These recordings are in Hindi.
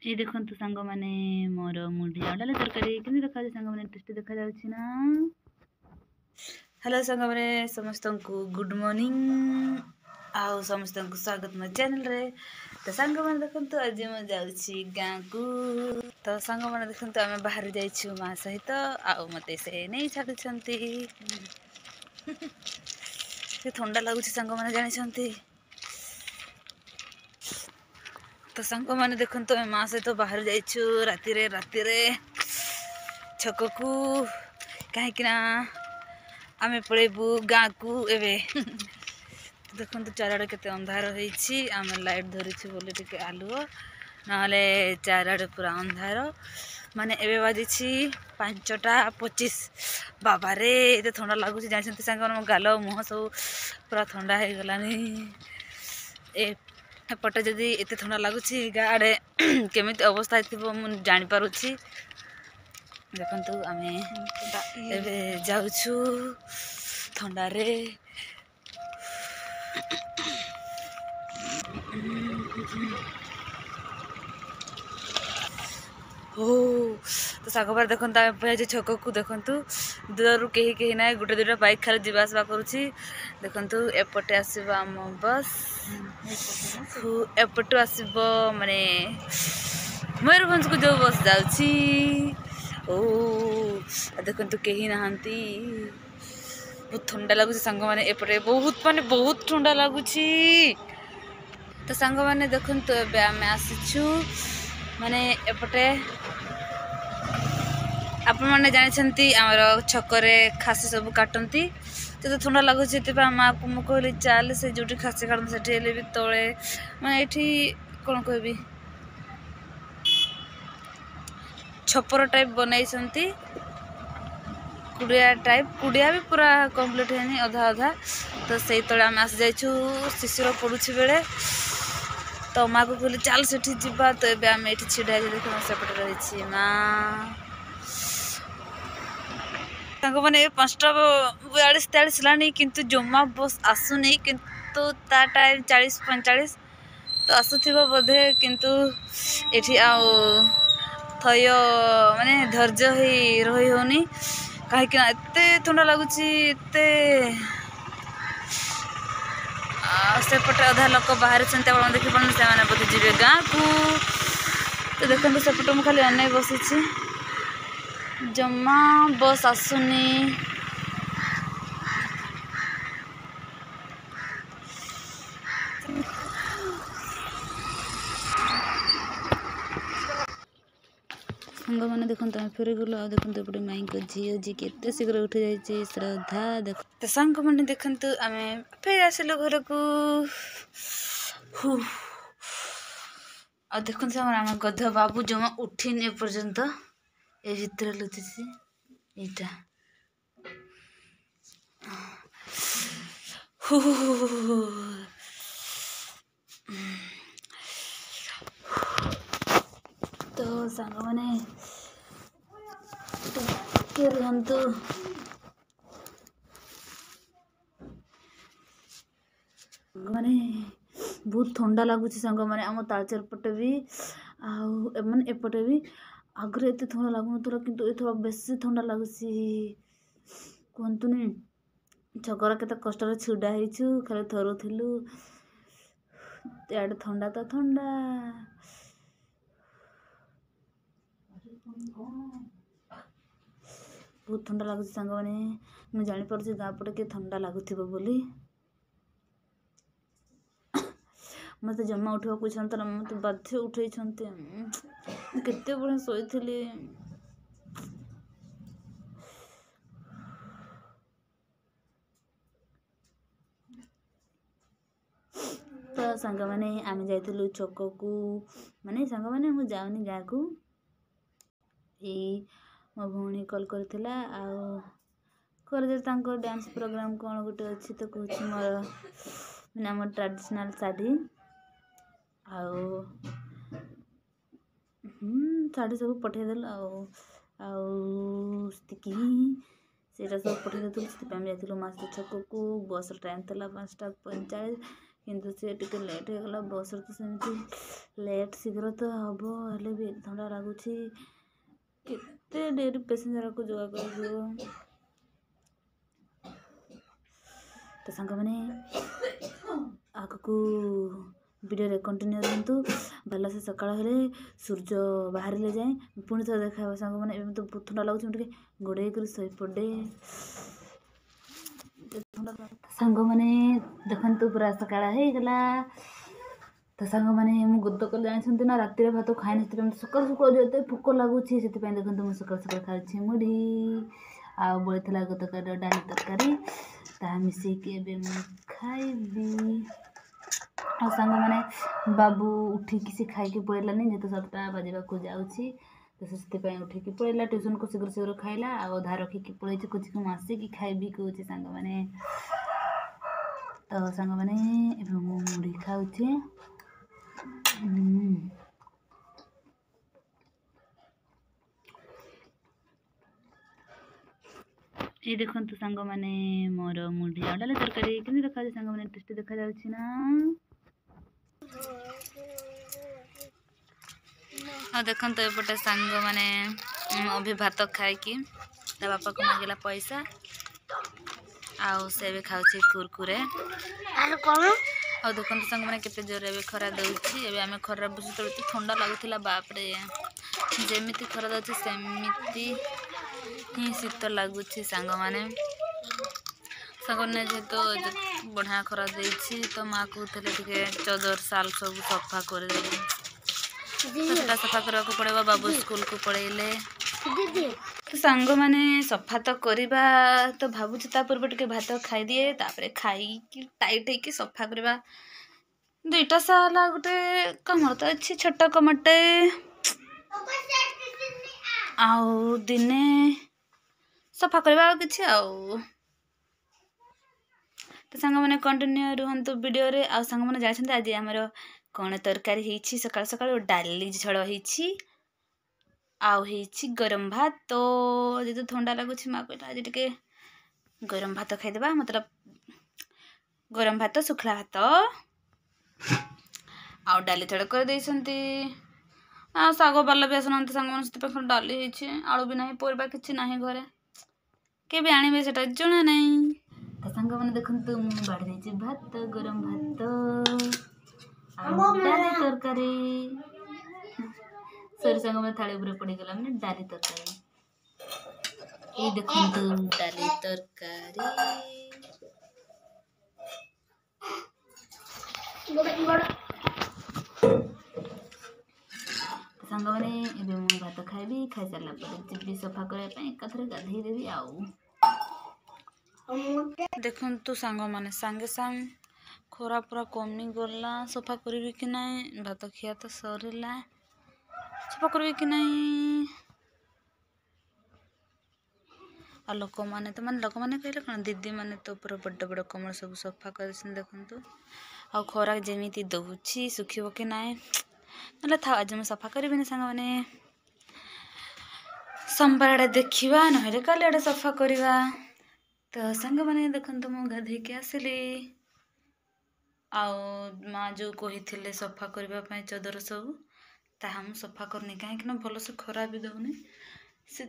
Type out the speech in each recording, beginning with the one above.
ये देखो सांग मैंने मोर मुंडी आ डाले तरकारी केमी देखा सांग मैंने टेस्टी देखा जाउछि ना। हेलो सांग मैंने समस्त को गुड मॉर्निंग आउ समस्त को स्वागत मो चैनल रे। तो सांग मैंने देखंतु आज म जाउछि गाँ को। तो सांग मैंने देखंतु आमे बाहर जाइछु मा सहित आउ मते से नै छाडु छंती से ठंडा लागुछि सांग मैंने जानि छंती। तो सांग मैंने देखंतु आमे मा सहित बाहर जाइछु राति रे छक को कहीं आमे पळेबू गाँ को एबे देखो चारिड़े केते अंधार होईछि आमे लाइट धरिछु बोले टिके आलुओ नाले चारिड़े पूरा अंधार माने एबे बाजिछि 5:25 बाबा रे एते ठंडा लागुछि जानिसंती सांग मो गाल मुह सब पूरा ठंडा हे गलानी। एपटे जदि एते ठंडा लागुछि गाड़े केमिति अवस्था थिबो मु जानि पारुछि। देखंतु आमे एबे जाउछु ठंडा रे हो। तो सागबार देखो छक को देखु दूर कहीं कहीं ना गोटे दुटा बाइक खाली जावासवा करुच्ची। देखु एपटे आसब आम बस एपटू आसब माने मयूरभंज को जो बस जाउची। ओ देखु कहीं नहांती बहुत ठंडा लगुच सांग माने एपटे बहुत ठंडा लगुच। तो सांग माने देखु एबे आमे आसीछु माने एपटे आपण मैंने जानी आमर छकरे खासी सब काटती तो ठंडा लगुच माँ को मुझे कहली चल से जो खासी काटते से भी तले मैं ये कौन कहबी छपर टाइप बनई कुड़िया टाइप कुड़िया भी पूरा कंप्लीट है अधा अधा। तो से तले आम आसी जाइछु शिशिर पड़ुछि बेले तो माँ को कहली चल से जावा। तो ये आम ये छिड़ा देख सेपटे रही माँ मैंने 5:42 लानी किंतु जमा बस आसुनी किंतु ता टाइम 40-45 तो आसुथिबो बोधे किंतु एठी आ थय माने धैर्य ही रही होनी कहीं एते ठंडा लगुच एते सेपटे अधा लोक बाहर देखी पान से बोधे जी गाँ को। तो देखते सेपटे मुझे खाली अनै बसी जमा बस आसुनी। सांग मैंने देखो फेरी गल आ देखो एपटे माई को झील जी के शीघ्र उठी जाइए श्रद्धा देख। तो सांग मैंने देखु आम फेर आसिलु घर को आ देखो आम गध बाबू जमा उठिन एपर्यंत ए भितर लुचि एटा तो सांग मैंने रुहतु माने बहुत ठंडा लगुच सांग मैंने आम तालचेर पटे भी आने एपटे भी आगरे एत ठंडा लगुन किंतु एथर बेसी ठंडा लगुच कहतुनि छकर केते कष्ट छिड़ा होइछु खाली थरुथिलु याडे ठंडा तो ठंडा बहुत ठंडा लगुच सांग मैंने मुझे जानी पारुछि गाँ पटे के ठंडा लगुथिबो बोली। मत जमा उठा इच्छा मत बाध्य उठे केते बड़े शोली। तो सांग मैंने आम जाइलु छक को माने सांग मैंने मुझे जाऊनी गाँ को मो भौणी कल करथिला कॉलेज डांस प्रोग्राम कौन गोटे अच्छी तो कहूँ मोर मैंने आम ट्रेडिशनल शाढ़ी शाढ़ी सब पठेदेल आती से सब पठे देते जाइलु मास छक को बस टाइम था 5:45 किंतु से टिके लेट हो गला बस तो सेमती लेट शीघ्र तो हम हेले भी ठंडा लगुच केते डेरी पैसेंजर को जोगा कर तो सांग मैंने आग को वीडियो कंटिन्यू रहतु भल से सकाळ हेले सूर्य बाहर जाए पुणी थे देखा सांग मैंने तो बहुत ठंडा लगुच गोड़े कर शई पड़े सांग मैंने देखु पूरा सकाळ हो गला तो सांग मैंने मुझे गत कल जानते ना राति भात खाए सकाल सकाल जो भोक लगुच से देखो मुझे सकाल सकाल खाई मुढ़ी आ बड़ी गत कल डाली तरकारी ता मिसेकी खाइबी आ सांग मैंने बाबू उठिकी से खाई पड़ेलानी जेहेतु 7टा बजा जाऊँगी तो से उठिकी पड़ेला ट्यूशन को शीघ्र शीघ्र खाइला आधा रखिकी पड़े खोजी को आसिकी खाइबी कहे सांग मैंने तो सांग मैंने मुढ़ी खाऊे ये देखो सांग मैंने मोर मुढ़ी आ डाली तरकारी केमी देखा सांग मैंने टेस्टी देखा जाउछि ना हाँ देखो तो एपटे सांग मैंने अभी भात खाई बापा को मांगला पैसा आउ से भी खाऊँ कुरकुरे और देखो सांग मैंने केते जोर खरा दूसरी आम खरा बस ठंडा लगुला बापरे जमी खरा दूसरी सेमती ही शीत लगुच सांग मैंने जेहेतु बढ़िया खरा देती तो माँ कहते चदर साल सब सफा कर सफा करने को पड़ेगा बाबू स्कूल को पढ़ेले तो सांग मैंने सफा तो करवा तो भावुँ पूर्व टे भात खाई दिए तापर खाई टाइट होगी सफा करवा 2टा साला गोटे कमर तो अच्छी छोट कमरटे आउ दिने सफा करवा किसी आउ तो सांग मैंने कंटिन्यू रुहतु वीडियो रे आ सांग मैंने जानते आज आमर कौन तरकारी होती सकाल सकाल डाली झोल होती गरम भात तो जो ठंडा लगुच माँ कहला आज टे गरम भात खाईदेबा मतलब गरम भात सुखला भात आउ डाली झोल कर देइसंती आ साग बाला भी आसना सांग मैंने डाली आलू भी ना परिवा किसी ना घरे के भी आने से जना नहीं तो सांग मैंने देखु बाढ़ी भात गरम भात डाली तरकारी सॉरी सांग मैंने थाली उपर पड़गला मैंने डाली तरकारी ये देखु डाली तरकारी सांग मैंने भात खाइबी खाई सारा जी सफा करने एकाथरे गाधे देवी आउ देखु सांग मैंने सांगे सांग खरा पूरा कमी गला सफा करी कि नहीं भात खिया तो सरला सफा करी कि नहीं आ लोक मैंने तो माने लोक मैंने कहले कौन दीदी मैंने तो पूरा बड़ बड़ कमल सब सफा कर देखु आ खरा जमी दौची सुखिब कि नहीं ना था आज मुझे सफा करी सांग मैंने सोमवार आड़े देखा ना काली आड़े सफा करवा तो सांग मैंने देखो मु गाधे के आसिली आउ माँ जो कही सफा करने चदर सब ताहा मु सफा करनी कहीं भल से खरा भी दौनी से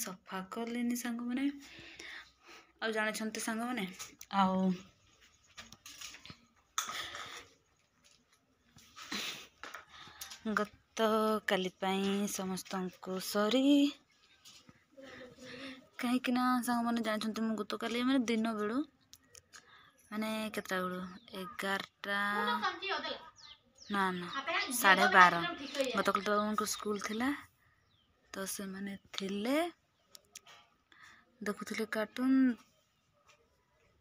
सफा कलिनी सांग मैंने आ जानी सांग मैंने आउ गत काली समस्त को सॉरी कहीं सांग मैंने जानते मुझे गत काली मैंने दिन बेलू माने केतटा बेलू 11टा ना ना 12:30 गत कल उनको स्कूल थिला तो से माने थिले देखुले कार्टून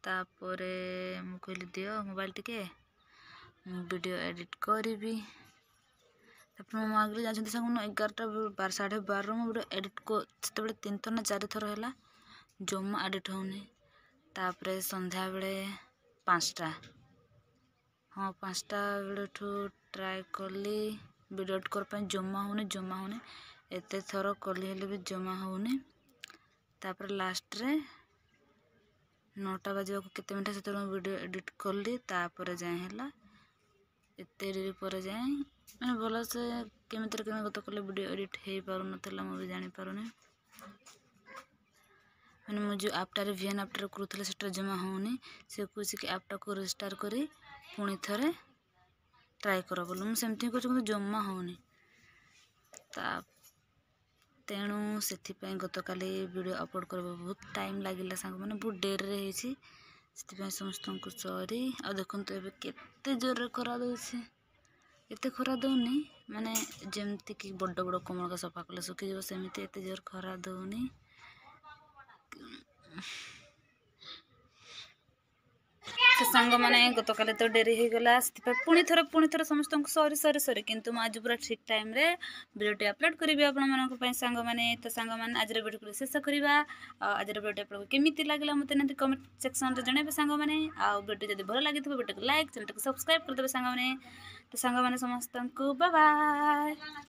तापरे मु कहली दियो मोबाइल टिके वीडियो एडिट करी तापर मो आगे जानते सांग 11टा 12:30 वीडियो एडिट को जिते 3 थर ना 4 थर है जमा एडिट होनी तापर संध्या बेले 5टा हाँ 5टा बेले ट्राए कली वीडियो एडिट कर जमा होनी एते थर कली हेले भी जमा होनी तापर लास्ट रे 9टा बाजा केते मिनट से वीडियो एडिट कली तापर जाए है एते डेरी पर जाए मैंने भल से केमी गत कले वीडियो एडिट हो पार ना मुझे जानी पारुनी मैंने मुझे आपटारे वीएन आपटारे करूँ से जमा होनी से कौन कि आपटा को रेजिस्टार करी पुणी थे ट्राए कर बोल मुझे कहूँ जमा होनी तेणु से गत काली वीडियो अपलोड कर बहुत टाइम लगे सांग मैंने बहुत डेरी से समस्त को सॉरी आ देखो तो ये केते जोर खरा दूसरी एत खरा दौनी माने जमती कि बड़ बड़ कमल का सफा कले सुखी जाव सेमती एत जोर खरा दौनी तो सांग मैंने गत काले तो डेरी हो गला पुणी थर समस्त को सॉरी सॉरी सॉरी किंतु मैं आज पूरा ठीक टाइम रे वीडियो अपलोड करी आपण सांग मैंने तो सांग मैंने आज वीडियो को शेष करवा आज वीडियो आपको केमी लगे मतलब नहीं कमेंट सेक्शन में जनइबे सांग मैंने वीडियो जब भल लगी वीडियो को लाइक चैनल को सब्सक्राइब करदे सांग मैंने तो सांग मैंने समस्त को बाय बाय।